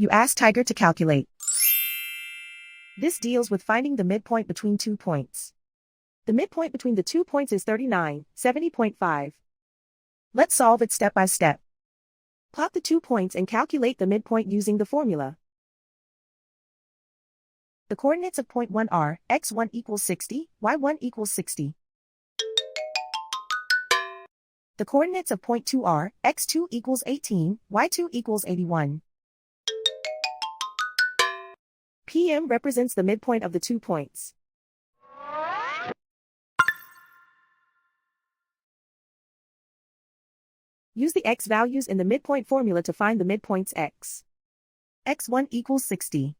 You ask Tiger to calculate. This deals with finding the midpoint between 2 points. The midpoint between the 2 points is 39, 70.5. Let's solve it step by step. Plot the 2 points and calculate the midpoint using the formula. The coordinates of point 1 are x1 equals 60, y1 equals 60. The coordinates of point 2 are x2 equals 18, y2 equals 81. PM represents the midpoint of the 2 points. Use the x values in the midpoint formula to find the midpoints x. x1 equals 60.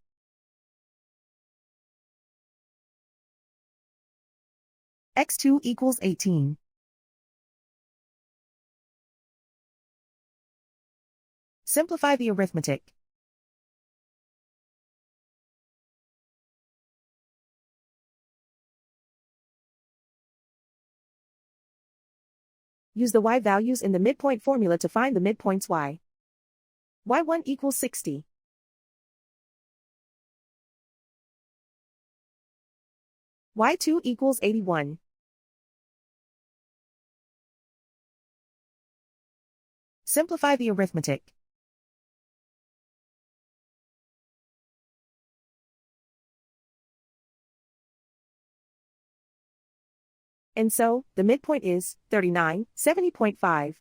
x2 equals 18. Simplify the arithmetic. Use the y values in the midpoint formula to find the midpoints y. y1 equals 60. y2 equals 81. Simplify the arithmetic. And so, the midpoint is 39, 70.5.